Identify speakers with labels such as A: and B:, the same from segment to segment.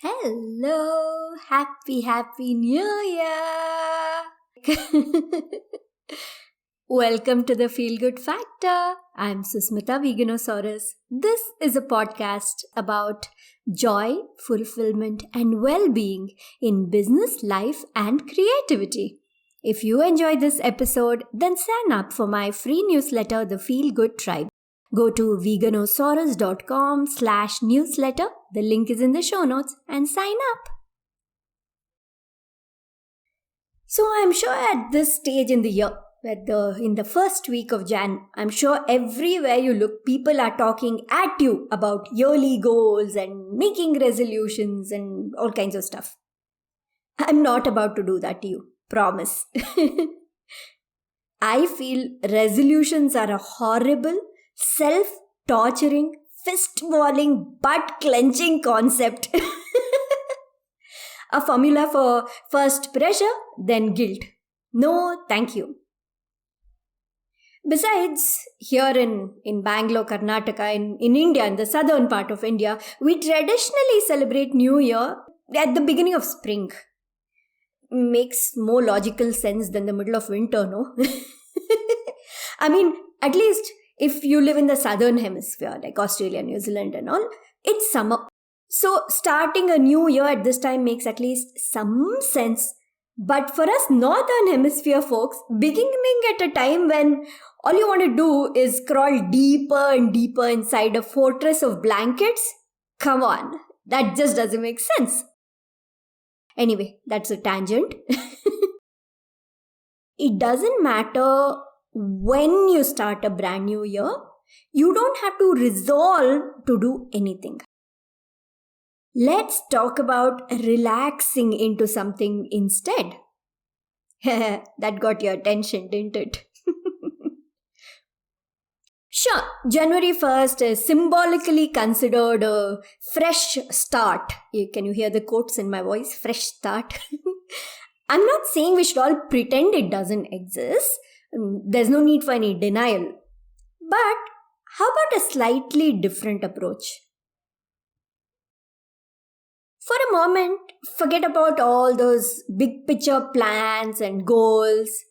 A: Hello, happy New Year! Welcome to the Feel Good Factor. I'm Susmita Veganosaurus. This is a podcast about joy, fulfillment, and well being in business, life, and creativity. If you enjoyed this episode, then sign up for my free newsletter, The Feel Good Tribe. Go to veganosaurus.com/newsletter. The link is in the show notes and sign up. So I'm sure at this stage in the year, in the first week of Jan, I'm sure everywhere you look, people are talking at you about yearly goals and making resolutions and all kinds of stuff. I'm not about to do that to you, promise. I feel resolutions are a horrible, self-torturing, fist-balling, butt-clenching concept. A formula for first pressure, then guilt. No, thank you. Besides, here in Bangalore, Karnataka, in India, in the southern part of India, we traditionally celebrate New Year at the beginning of spring. Makes more logical sense than the middle of winter, no? I mean, at least if you live in the southern hemisphere, like Australia, New Zealand and all, it's summer. So starting a new year at this time makes at least some sense. But for us northern hemisphere folks, beginning at a time when all you want to do is crawl deeper and deeper inside a fortress of blankets, come on, that just doesn't make sense. Anyway, that's a tangent. It doesn't matter when you start a brand new year, you don't have to resolve to do anything. Let's talk about relaxing into something instead. That got your attention, didn't it? Sure, January 1st is symbolically considered a fresh start. Can you hear the quotes in my voice? Fresh start. I'm not saying we should all pretend it doesn't exist. There's no need for any denial. But how about a slightly different approach? For a moment, forget about all those big picture plans and goals.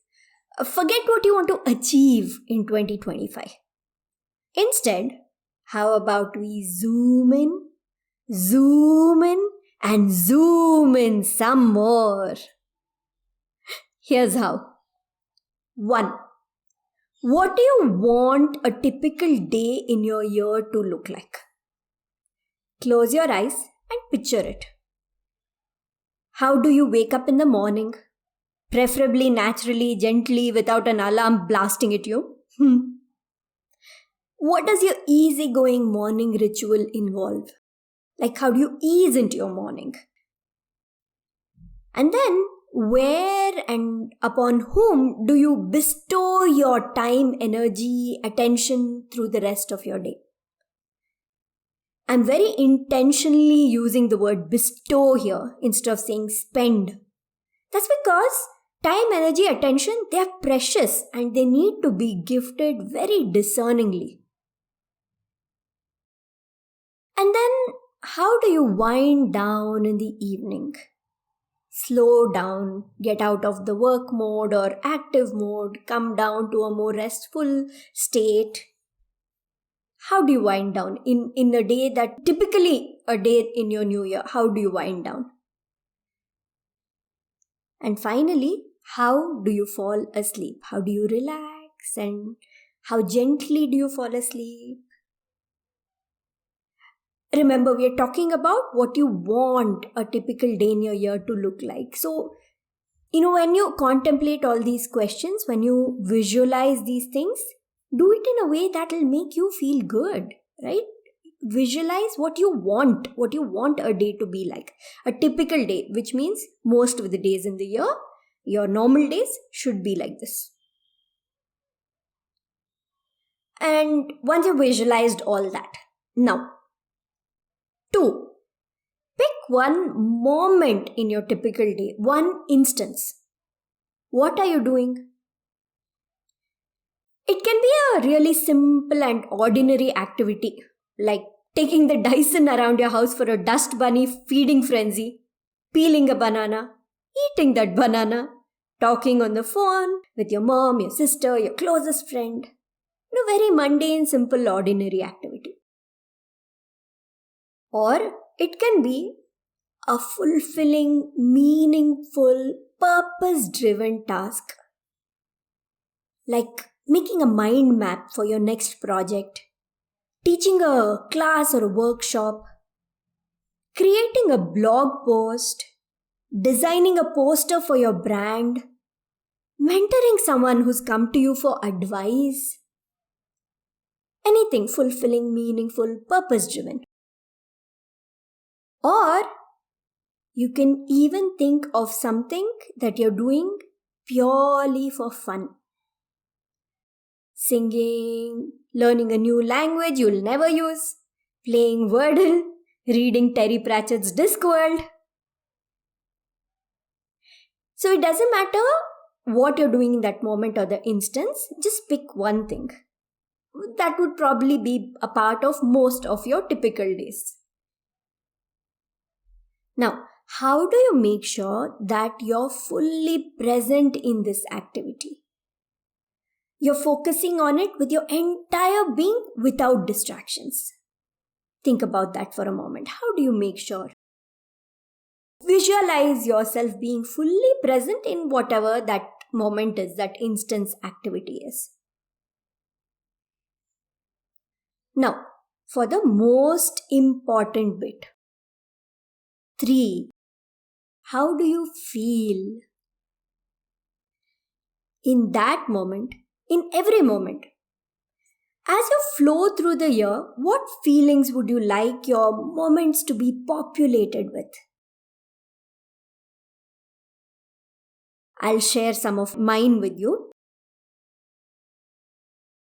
A: Forget what you want to achieve in 2025. Instead, how about we zoom in, and zoom in some more? Here's how. 1. What do you want a typical day in your year to look like? Close your eyes and picture it. How do you wake up in the morning? Preferably naturally, gently, without an alarm blasting at you. What does your easygoing morning ritual involve? Like, how do you ease into your morning? And then, where and upon whom do you bestow your time, energy, attention through the rest of your day? I'm very intentionally using the word bestow here instead of saying spend. That's because time, energy, attention, they are precious and they need to be gifted very discerningly. And then, how do you wind down in the evening? Slow down, get out of the work mode or active mode, come down to a more restful state. How do you wind down in a day that typically a day in your new year? How do you wind down? And finally, how do you fall asleep? How do you relax and how gently do you fall asleep? Remember, we are talking about what you want a typical day in your year to look like. So, when you contemplate all these questions, when you visualize these things, do it in a way that will make you feel good, right? Visualize what you want a day to be like. A typical day, which means most of the days in the year, your normal days should be like this. And once you visualized all that, now, 2. Pick one moment in your typical day, one instance. What are you doing? It can be a really simple and ordinary activity like taking the Dyson around your house for a dust bunny feeding frenzy, peeling a banana, eating that banana, talking on the phone with your mom, your sister, your closest friend. Very mundane, simple, ordinary activity. Or it can be a fulfilling, meaningful, purpose-driven task. Like making a mind map for your next project, teaching a class or a workshop, creating a blog post, designing a poster for your brand, mentoring someone who's come to you for advice. Anything fulfilling, meaningful, purpose-driven. Or you can even think of something that you're doing purely for fun. Singing, learning a new language you'll never use, playing Wordle, reading Terry Pratchett's Discworld. So it doesn't matter what you're doing in that moment or the instance, just pick one thing. That would probably be a part of most of your typical days. Now, how do you make sure that you're fully present in this activity? You're focusing on it with your entire being without distractions. Think about that for a moment. How do you make sure? Visualize yourself being fully present in whatever that moment is, that instance activity is. Now, for the most important bit. 3. How do you feel? In that moment, in every moment. As you flow through the year, what feelings would you like your moments to be populated with? I'll share some of mine with you.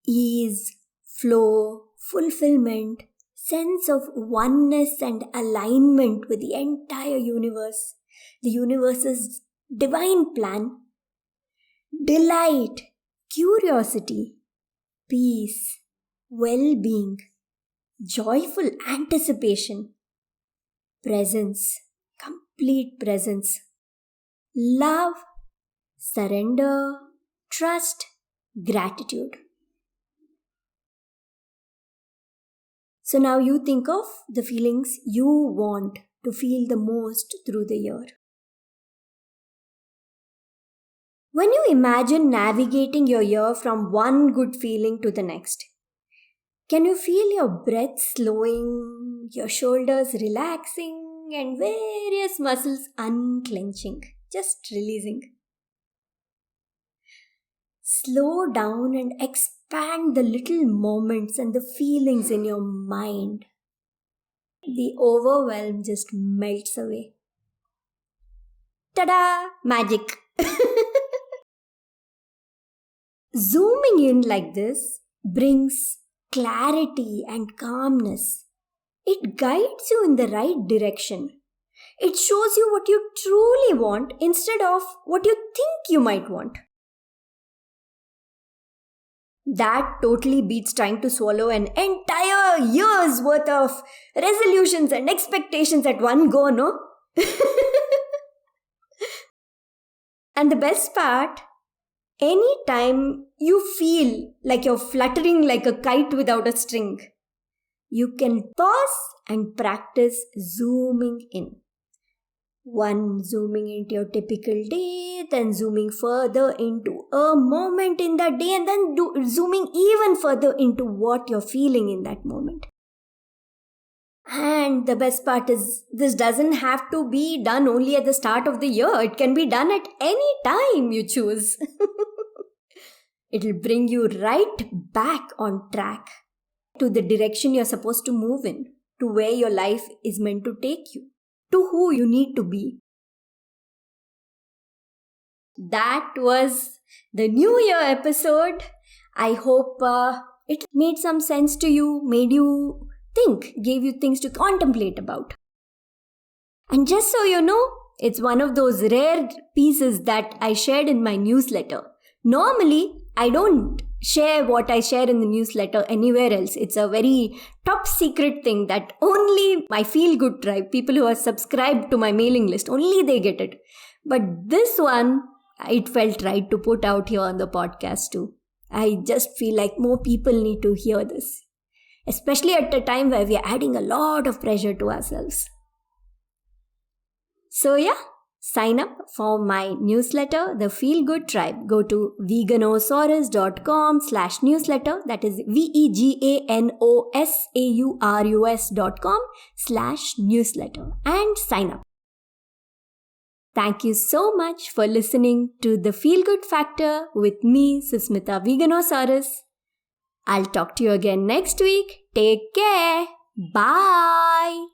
A: Ease, flow, fulfillment, sense of oneness and alignment with the entire universe, the universe's divine plan, delight, curiosity, peace, well-being, joyful anticipation, presence, complete presence, love, surrender, trust, gratitude. So now you think of the feelings you want to feel the most through the year. When you imagine navigating your year from one good feeling to the next, can you feel your breath slowing, your shoulders relaxing, and various muscles unclenching, just releasing? Slow down and expand the little moments and the feelings in your mind. The overwhelm just melts away. Ta-da! Magic! Zooming in like this brings clarity and calmness. It guides you in the right direction. It shows you what you truly want instead of what you think you might want. That totally beats trying to swallow an entire year's worth of resolutions and expectations at one go, no? And the best part, anytime you feel like you're fluttering like a kite without a string, you can pause and practice zooming in. One, zooming into your typical day, then zooming further into a moment in that day, and then zooming even further into what you're feeling in that moment. And the best part is, this doesn't have to be done only at the start of the year. It can be done at any time you choose. It'll bring you right back on track to the direction you're supposed to move in, to where your life is meant to take you, to who you need to be. That was the New Year episode. I hope it made some sense to you, made you think, gave you things to contemplate about. And just so you know, it's one of those rare pieces that I shared in my newsletter. Normally, I don't share what I share in the newsletter anywhere else. It's a very top secret thing that only my Feel Good tribe, people who are subscribed to my mailing list, only they get it. But this one, it felt right to put out here on the podcast too. I just feel like more people need to hear this, especially at a time where we are adding a lot of pressure to ourselves. So yeah, sign up for my newsletter, The Feel Good Tribe. Go to veganosaurus.com/newsletter. That is veganosaurus.com/newsletter and sign up. Thank you so much for listening to The Feel Good Factor with me, Susmita Veganosaurus. I'll talk to you again next week. Take care. Bye.